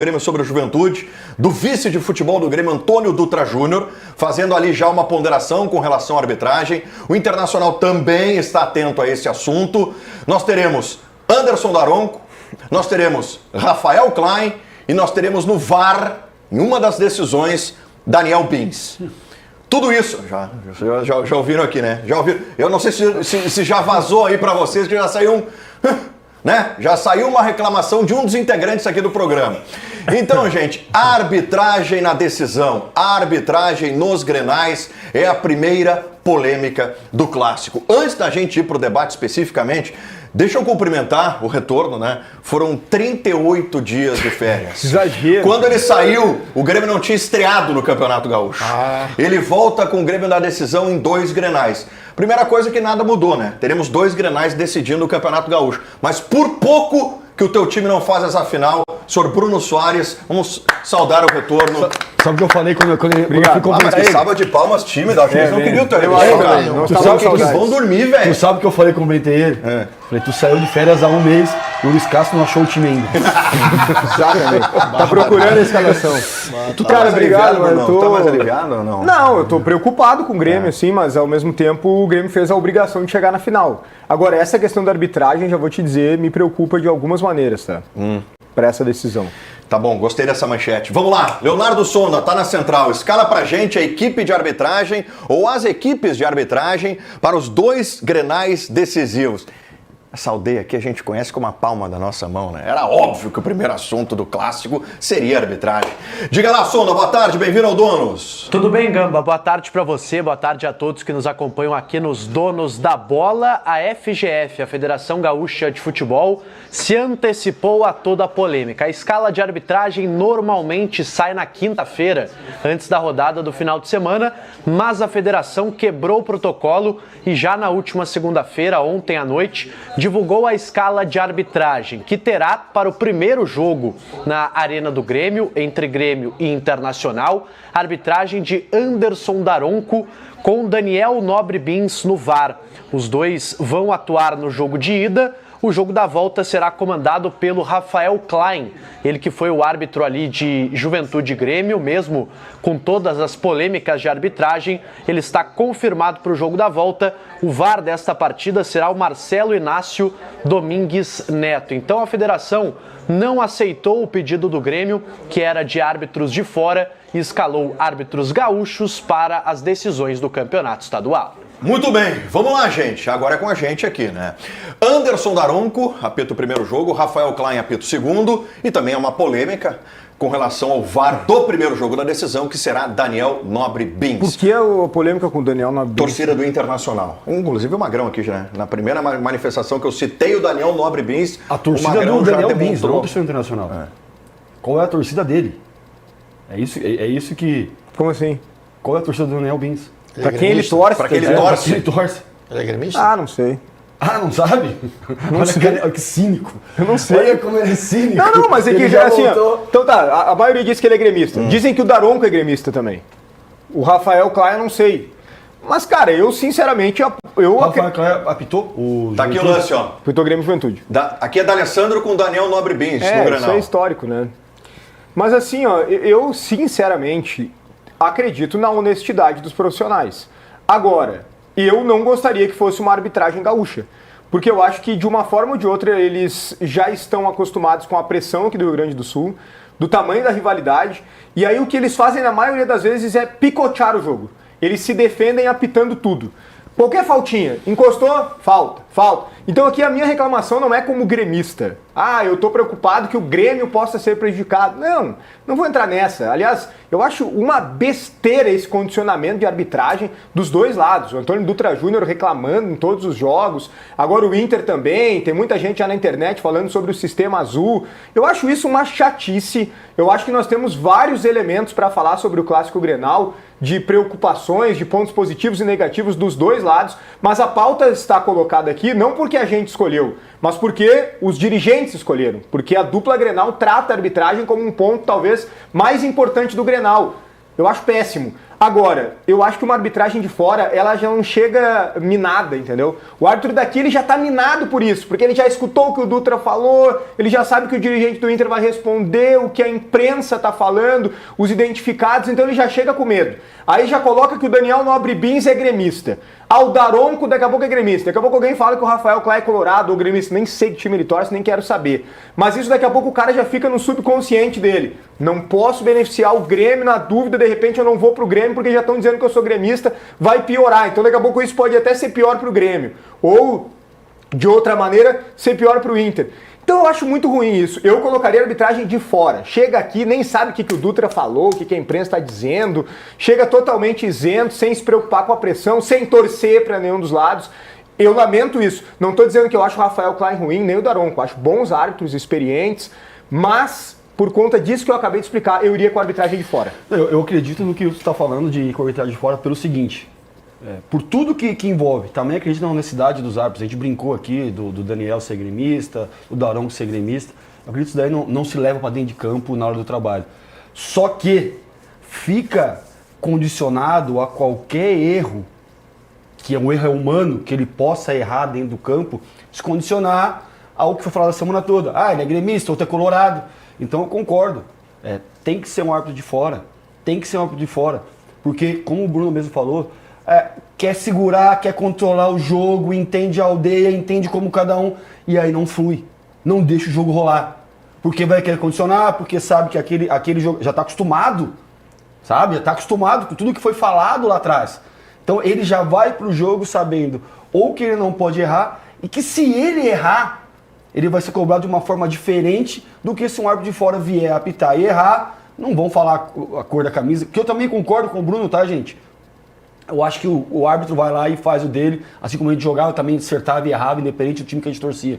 Grêmio sobre a Juventude, do vice de futebol do Grêmio, Antônio Dutra Júnior, fazendo ali já uma ponderação com relação à arbitragem. O Internacional também está atento a esse assunto. Nós teremos Anderson Daronco, nós teremos Rafael Klein e nós teremos no VAR, em uma das decisões, Daniel Bins. Tudo isso, já ouviram aqui, né? Já ouviram? Eu não sei se já vazou aí para vocês, que já saiu né? Já saiu uma reclamação de um dos integrantes aqui do programa. Então, gente, a arbitragem na decisão, a arbitragem nos Grenais é a primeira polêmica do clássico. Antes da gente ir para o debate especificamente, deixa eu cumprimentar o retorno, né? Foram 38 dias de férias. Exagero. Quando ele saiu, o Grêmio não tinha estreado no Campeonato Gaúcho. Ele volta com o Grêmio na decisão em 2 Grenais. Primeira coisa que nada mudou, né? Teremos 2 Grenais decidindo o Campeonato Gaúcho. Mas por pouco que o teu time não faz essa final, senhor Bruno Soares, vamos saudar o retorno. Sabe o que eu falei quando eu fui convidar ele? Salva de palmas tímida, acho que eles não queriam ter ele. Tu sabe que eles vão dormir, velho. Tu sabe o que eu falei quando eu comentei ele? Falei, tu saiu de férias há um mês e o Luiz Castro não achou o time ainda. Exatamente. Tá procurando a escalação. Tu tá mais aliviado, mas tô... Tá mais aliviado ou não? Não, eu tô preocupado com o Grêmio, assim, mas ao mesmo tempo o Grêmio fez a obrigação de chegar na final. Agora, essa questão da arbitragem, já vou te dizer, me preocupa de algumas maneiras, tá? Para essa decisão. Tá bom, gostei dessa manchete. Vamos lá, Leonardo Sonda tá na central. Escala pra gente a equipe de arbitragem ou as equipes de arbitragem para os 2 Grenais decisivos. Essa aldeia aqui a gente conhece como a palma da nossa mão, né? Era óbvio que o primeiro assunto do clássico seria a arbitragem. Diga lá, Sonda, boa tarde, bem-vindo ao Donos. Tudo bem, Gamba? Boa tarde para você, boa tarde a todos que nos acompanham aqui nos Donos da Bola. A FGF, a Federação Gaúcha de Futebol, se antecipou a toda a polêmica. A escala de arbitragem normalmente sai na quinta-feira, antes da rodada do final de semana, mas a federação quebrou o protocolo e já na última segunda-feira, ontem à noite, divulgou a escala de arbitragem, que terá para o primeiro jogo na Arena do Grêmio, entre Grêmio e Internacional, a arbitragem de Anderson Daronco com Daniel Nobre Bins no VAR. Os dois vão atuar no jogo de ida. O jogo da volta será comandado pelo Rafael Klein, ele que foi o árbitro ali de Juventude e Grêmio, mesmo com todas as polêmicas de arbitragem, ele está confirmado para o jogo da volta. O VAR desta partida será o Marcelo Inácio Domingues Neto. Então a federação não aceitou o pedido do Grêmio, que era de árbitros de fora, e escalou árbitros gaúchos para as decisões do campeonato estadual. Muito bem, vamos lá, gente. Agora é com a gente aqui, né? Anderson Daronco apita o primeiro jogo, Rafael Klein apita o segundo, e também é uma polêmica com relação ao VAR do primeiro jogo da decisão, que será Daniel Nobre Bins. Por que a polêmica com o Daniel Nobre Bins? Torcida do Internacional. Inclusive o Magrão aqui, né? Na primeira manifestação que eu citei o Daniel Nobre Bins, a torcida do Daniel Bins, não a torcida Internacional. Qual é a torcida dele? É isso que... Como assim? Qual é a torcida do Daniel Bins? Pra quem ele torce? Pra quem ele torce. Ele torce. Ele é gremista? Ah, não sei. Ah, não sabe? Não sei. Olha que cínico. Eu não sei. Olha como ele é cínico. Não, mas é que já assim, ó. Então tá, a maioria diz que ele é gremista. Dizem que o Daronco é gremista também. O Rafael Klein eu não sei. Mas, cara, eu sinceramente... O Rafael Klein apitou o... Tá aqui o lance, ó. Apitou Grêmio Juventude. Aqui é da Alessandro com Daniel Nobre Bins no Grenal. Isso é histórico, né? Mas assim, ó, eu sinceramente acredito na honestidade dos profissionais. Agora, eu não gostaria que fosse uma arbitragem gaúcha, porque eu acho que de uma forma ou de outra eles já estão acostumados com a pressão aqui do Rio Grande do Sul, do tamanho da rivalidade, e aí o que eles fazem na maioria das vezes é picotear o jogo. Eles se defendem apitando tudo. Qualquer faltinha, encostou, falta. Então aqui a minha reclamação não é como gremista. Ah, eu tô preocupado que o Grêmio possa ser prejudicado. Não vou entrar nessa. Aliás, eu acho uma besteira esse condicionamento de arbitragem dos dois lados. O Antônio Dutra Júnior reclamando em todos os jogos. Agora o Inter também. Tem muita gente já na internet falando sobre o sistema azul. Eu acho isso uma chatice. Eu acho que nós temos vários elementos para falar sobre o Clássico Grenal, de preocupações, de pontos positivos e negativos dos dois lados. Mas a pauta está colocada aqui não porque a gente escolheu, mas porque os dirigentes escolheram, porque a dupla Grenal trata a arbitragem como um ponto talvez mais importante do Grenal. Eu acho péssimo. Agora, eu acho que uma arbitragem de fora, ela já não chega minada, entendeu? O árbitro daqui, ele já tá minado por isso, porque ele já escutou o que o Dutra falou, ele já sabe que o dirigente do Inter vai responder, o que a imprensa tá falando, os identificados, então ele já chega com medo. Aí já coloca que o Daniel Nobre Bins é gremista. O Daronco daqui a pouco é gremista. Daqui a pouco alguém fala que o Rafael Klein é colorado ou gremista. Nem sei que time ele torce, nem quero saber. Mas isso daqui a pouco o cara já fica no subconsciente dele. Não posso beneficiar o Grêmio, na dúvida, de repente eu não vou pro Grêmio porque já estão dizendo que eu sou gremista, vai piorar. Então daqui a pouco isso pode até ser pior pro Grêmio. Ou, de outra maneira, ser pior pro Inter. Então eu acho muito ruim isso. Eu colocaria a arbitragem de fora. Chega aqui, nem sabe o que o Dutra falou, o que a imprensa está dizendo. Chega totalmente isento, sem se preocupar com a pressão, sem torcer para nenhum dos lados. Eu lamento isso. Não estou dizendo que eu acho o Rafael Klein ruim, nem o Daronco. Acho bons árbitros, experientes, mas por conta disso que eu acabei de explicar, eu iria com a arbitragem de fora. Eu acredito no que você está falando de com a arbitragem de fora pelo seguinte. Por tudo que envolve, também acredito na honestidade dos árbitros. A gente brincou aqui do Daniel ser gremista, do Daronco ser gremista. Eu acredito que isso daí não se leva para dentro de campo na hora do trabalho. Só que fica condicionado a qualquer erro, que um erro é humano, que ele possa errar dentro do campo, se condicionar ao que foi falado a semana toda. Ele é gremista, outro é colorado. Então eu concordo. Tem que ser um árbitro de fora. Tem que ser um árbitro de fora. Porque, como o Bruno mesmo falou, quer segurar, quer controlar o jogo, entende a aldeia, entende como cada um, e aí não flui. Não deixa o jogo rolar. Porque vai querer condicionar, porque sabe que aquele jogo já está acostumado, sabe? Já está acostumado com tudo que foi falado lá atrás. Então ele já vai para o jogo sabendo ou que ele não pode errar, e que se ele errar, ele vai ser cobrado de uma forma diferente do que se um árbitro de fora vier apitar e errar. Não vão falar a cor da camisa, que eu também concordo com o Bruno, tá, gente? Eu acho que o árbitro vai lá e faz o dele, assim como a gente jogava, também acertava e errava, independente do time que a gente torcia.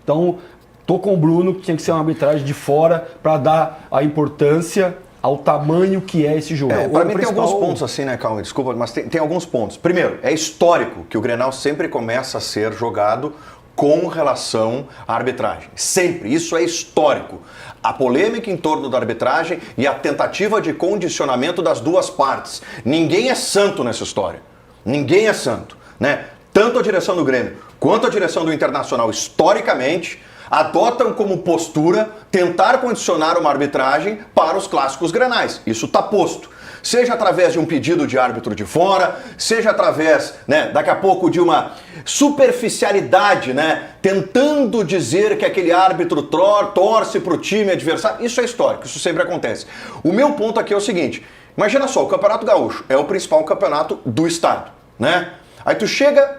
Então, tô com o Bruno, que tinha que ser uma arbitragem de fora para dar a importância ao tamanho que é esse jogo. Para mim tem alguns pontos assim, né, Calma, desculpa, mas tem alguns pontos. Primeiro, é histórico que o Grenal sempre começa a ser jogado com relação à arbitragem. Sempre. Isso é histórico. A polêmica em torno da arbitragem e a tentativa de condicionamento das duas partes. Ninguém é santo nessa história. Ninguém é santo, né? Tanto a direção do Grêmio quanto a direção do Internacional, historicamente, adotam como postura tentar condicionar uma arbitragem para os clássicos grenais. Isso está posto. Seja através de um pedido de árbitro de fora, seja através, daqui a pouco, de uma superficialidade, tentando dizer que aquele árbitro torce para o time adversário. Isso é histórico, isso sempre acontece. O meu ponto aqui é o seguinte, imagina só, o Campeonato Gaúcho é o principal campeonato do estado, Aí tu chega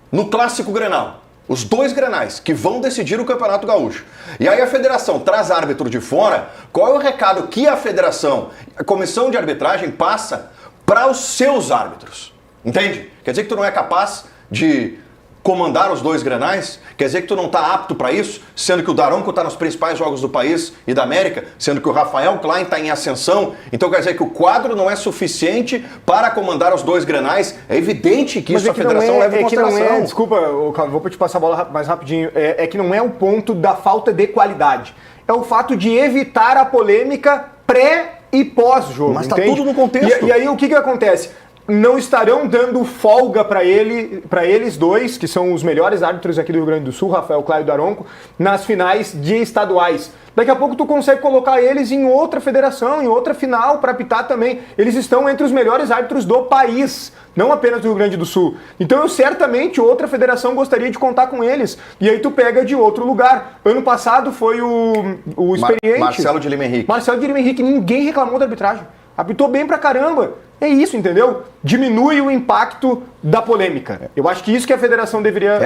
no Clássico Grenal, os dois grenais que vão decidir o Campeonato Gaúcho. E aí a federação traz árbitro de fora. Qual é o recado que a federação, a comissão de arbitragem passa para os seus árbitros? Entende? Quer dizer que tu não é capaz de comandar os dois grenais? Quer dizer que tu não está apto para isso? Sendo que o Daronco está nos principais jogos do país e da América, sendo que o Rafael Klein está em ascensão. Então quer dizer que o quadro não é suficiente para comandar os dois grenais? É evidente que isso a federação leva em consideração. Desculpa, vou te passar a bola mais rapidinho. É que não é o ponto da falta de qualidade. É o fato de evitar a polêmica pré e pós-jogo. Mas está tudo no contexto. E aí o que acontece? Não estarão dando folga para eles dois, que são os melhores árbitros aqui do Rio Grande do Sul, Rafael Klein e Daronco, nas finais de estaduais. Daqui a pouco tu consegue colocar eles em outra federação, em outra final para apitar também. Eles estão entre os melhores árbitros do país, não apenas do Rio Grande do Sul. Então eu certamente outra federação gostaria de contar com eles. E aí tu pega de outro lugar. Ano passado foi o experiente Marcelo de Lima Henrique. Marcelo de Lima Henrique, ninguém reclamou da arbitragem. Apitou bem pra caramba. É isso, entendeu? Diminui o impacto da polêmica. Eu acho que isso que a federação deveria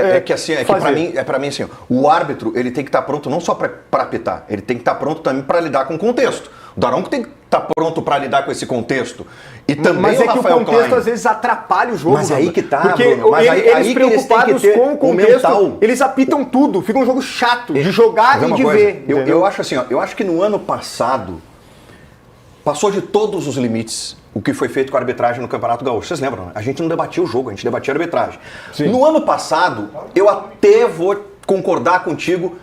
fazer. Para mim assim, o árbitro ele tem que estar pronto não só para apitar, ele tem que estar pronto também para lidar com o contexto. O Daronco tem que estar pronto para lidar com esse contexto. E também mas é que o contexto Klein, às vezes atrapalha o jogo. Mas aí que tá, porque Bruno, mas eles preocupados com o contexto, eles apitam tudo. Fica um jogo chato de jogar e de ver. Eu acho assim, eu acho que no ano passado passou de todos os limites o que foi feito com a arbitragem no Campeonato Gaúcho. Vocês lembram, né? A gente não debatia o jogo, a gente debatia a arbitragem. Sim. No ano passado, eu até vou concordar contigo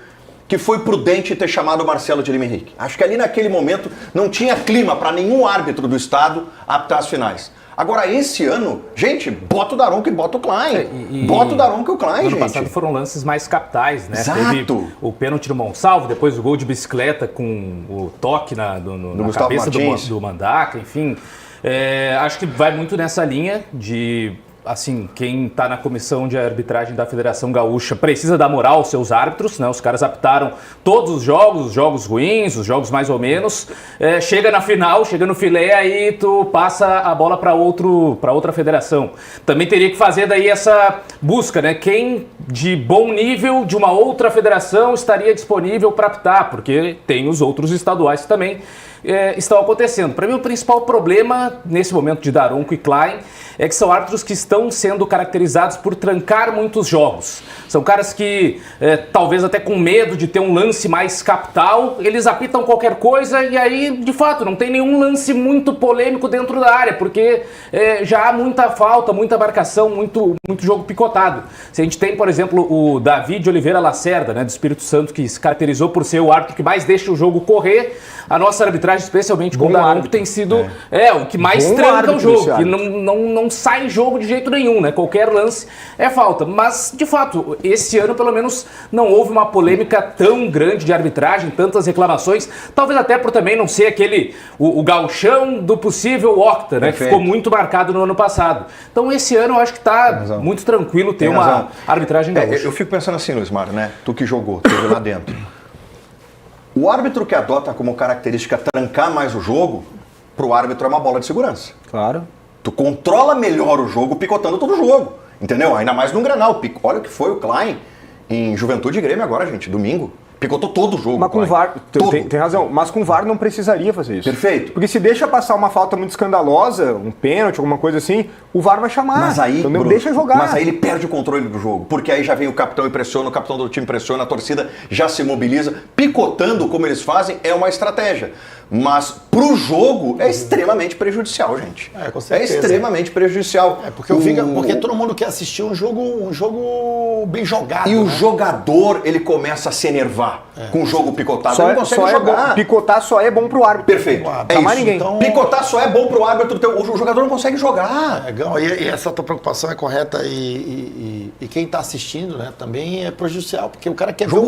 que foi prudente ter chamado o Marcelo de Lima Henrique. Acho que ali naquele momento não tinha clima para nenhum árbitro do estado apitar as finais. Agora, esse ano, gente, bota o Daronco e bota o Klein. Bota o Daronco e o Klein, gente. No ano passado foram lances mais capitais, né? Exato. Teve o pênalti do Monsalvo, depois o gol de bicicleta com o toque na cabeça do Mandaca, enfim. Acho que vai muito nessa linha de... Assim, quem está na comissão de arbitragem da Federação Gaúcha precisa dar moral aos seus árbitros, né? Os caras apitaram todos os jogos ruins, os jogos mais ou menos. Chega na final, chega no filé, aí tu passa a bola para outra federação. Também teria que fazer daí essa busca, né? Quem de bom nível de uma outra federação estaria disponível para apitar, porque tem os outros estaduais que também estão acontecendo. Para mim, o principal problema nesse momento de Daronco e Klein é que são árbitros que estão sendo caracterizados por trancar muitos jogos. São caras que, talvez até com medo de ter um lance mais capital, eles apitam qualquer coisa e aí, de fato, não tem nenhum lance muito polêmico dentro da área, porque já há muita falta, muita marcação, muito jogo picotado. Se a gente tem, por exemplo, o Davi de Oliveira Lacerda, né, do Espírito Santo, que se caracterizou por ser o árbitro que mais deixa o jogo correr, a nossa arbitragem, especialmente com o Daronco, tem sido o que mais tranca o jogo, que não sai jogo de jeito nenhum, né? Qualquer lance é falta. Mas, de fato, esse ano, pelo menos, não houve uma polêmica tão grande de arbitragem, tantas reclamações, talvez até por também não ser o gauchão do possível octa, né? Que ficou muito marcado no ano passado. Então, esse ano, eu acho que está muito tranquilo ter uma arbitragem gaúcha. Eu fico pensando assim, Luiz Mário, né? Tu que jogou, teve lá dentro. O árbitro que adota como característica trancar mais o jogo, pro árbitro é uma bola de segurança. Claro. Tu controla melhor o jogo picotando todo o jogo, entendeu? Ainda mais num Grenal. Olha o que foi o Klein em Juventude e Grêmio agora, gente, domingo. Picotou todo o jogo. Mas com o VAR, tem razão, mas com o VAR não precisaria fazer isso. Perfeito. Porque se deixa passar uma falta muito escandalosa, um pênalti, alguma coisa assim, o VAR vai chamar. Mas aí, então Bruno, deixa jogar. Mas aí ele perde o controle do jogo, porque aí já vem o capitão e pressiona, o capitão do time pressiona, a torcida já se mobiliza. Picotando como eles fazem é uma estratégia. Mas pro jogo é extremamente prejudicial, gente. Com certeza. É extremamente prejudicial. Porque todo mundo quer assistir um jogo bem jogado. E o jogador, ele começa a se enervar com o jogo picotado. Ele não consegue jogar. Picotar só é bom pro árbitro. Perfeito. É isso. Mais ninguém. Então, picotar só é bom pro árbitro. O jogador não consegue jogar. Legal. E essa tua preocupação é correta. E quem está assistindo, né, também é prejudicial. Porque o cara quer ver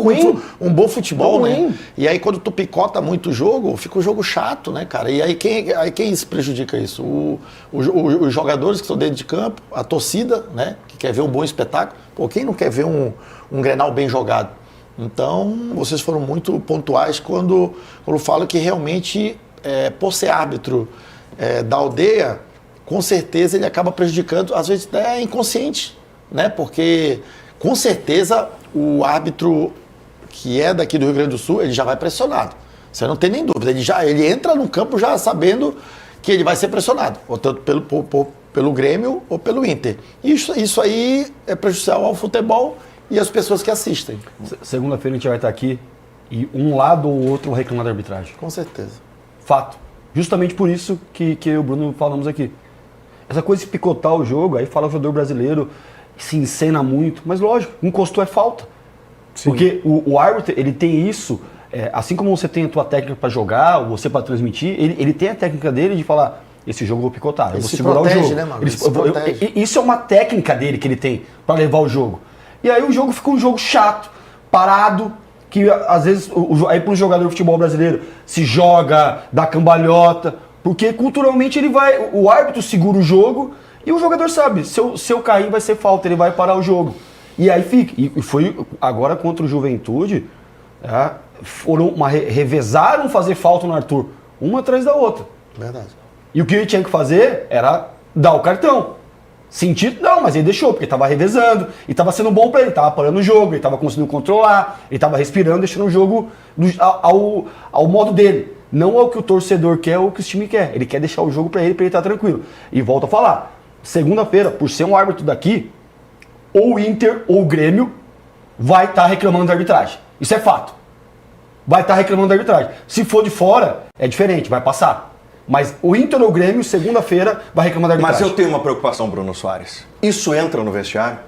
um bom futebol, né? E aí quando tu picota muito o jogo, fica um jogo chato, né, cara? E aí quem se prejudica isso? Os jogadores que estão dentro de campo, a torcida, né, que quer ver um bom espetáculo. Pô, quem não quer ver um Grenal bem jogado? Então, vocês foram muito pontuais quando falo que realmente, por ser árbitro da aldeia, com certeza ele acaba prejudicando, às vezes até inconsciente, né? Porque, com certeza, o árbitro que é daqui do Rio Grande do Sul, ele já vai pressionado. Você não tem nem dúvida. Ele entra no campo já sabendo que ele vai ser pressionado, ou tanto pelo Grêmio ou pelo Inter. Isso aí é prejudicial ao futebol e às pessoas que assistem. Segunda-feira a gente vai estar aqui e um lado ou outro vai reclamar da arbitragem. Com certeza. Fato. Justamente por isso que eu e o Bruno falamos aqui. Essa coisa de picotar o jogo, aí fala o jogador brasileiro, se encena muito, mas lógico, encostou é falta. Sim. Porque o árbitro, ele tem isso, assim como você tem a tua técnica para jogar, ou você para transmitir, ele tem a técnica dele de falar, esse jogo eu vou picotar, eu vou segurar o jogo. Né, mano? Isso é uma técnica dele que ele tem para levar o jogo. E aí o jogo fica um jogo chato, parado, que às vezes aí para um jogador de futebol brasileiro se joga, dá cambalhota, porque culturalmente o árbitro segura o jogo e o jogador sabe, se eu cair vai ser falta, ele vai parar o jogo. E aí fica. E foi agora contra o Juventude, revezaram fazer falta no Arthur, uma atrás da outra. Verdade. E o que ele tinha que fazer era dar o cartão. Sentido? Não, mas ele deixou, porque estava revezando, e estava sendo bom para ele, estava parando o jogo, ele estava conseguindo controlar, ele estava respirando, deixando o jogo ao modo dele. Não ao que o torcedor quer ou o que o time quer. Ele quer deixar o jogo para ele estar tranquilo. E volto a falar, segunda-feira, por ser um árbitro daqui, ou o Inter ou o Grêmio vai estar reclamando da arbitragem. Isso é fato. Vai estar reclamando da arbitragem. Se for de fora, é diferente, vai passar. Mas o Inter ou o Grêmio, segunda-feira, vai reclamar da arbitragem. Mas eu tenho uma preocupação, Bruno Soares. Isso entra no vestiário?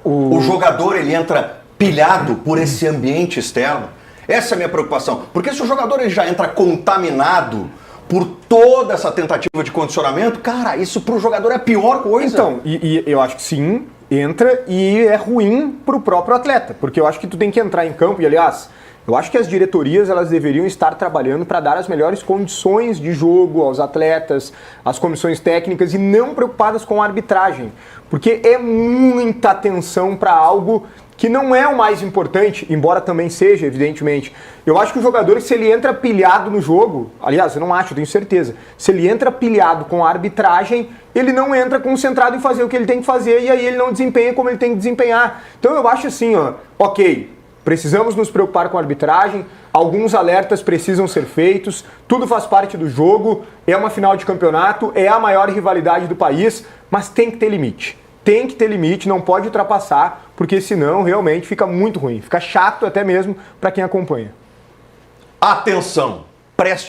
O jogador, ele entra pilhado por esse ambiente externo? Essa é a minha preocupação. Porque se o jogador ele já entra contaminado por toda essa tentativa de condicionamento, cara, isso pro jogador é a pior coisa. Então, e eu acho que sim, entra e é ruim pro próprio atleta, porque eu acho que tu tem que entrar em campo, e aliás, eu acho que as diretorias elas deveriam estar trabalhando para dar as melhores condições de jogo aos atletas, às comissões técnicas e não preocupadas com a arbitragem, porque é muita atenção para algo que não é o mais importante, embora também seja, evidentemente. Eu acho que o jogador, se ele entra pilhado no jogo, aliás, eu não acho, eu tenho certeza, se ele entra pilhado com a arbitragem, ele não entra concentrado em fazer o que ele tem que fazer e aí ele não desempenha como ele tem que desempenhar. Então eu acho assim, ok, precisamos nos preocupar com a arbitragem, alguns alertas precisam ser feitos, tudo faz parte do jogo, é uma final de campeonato, é a maior rivalidade do país, mas tem que ter limite. Tem que ter limite, não pode ultrapassar, porque senão realmente fica muito ruim, fica chato até mesmo para quem acompanha. Atenção, preste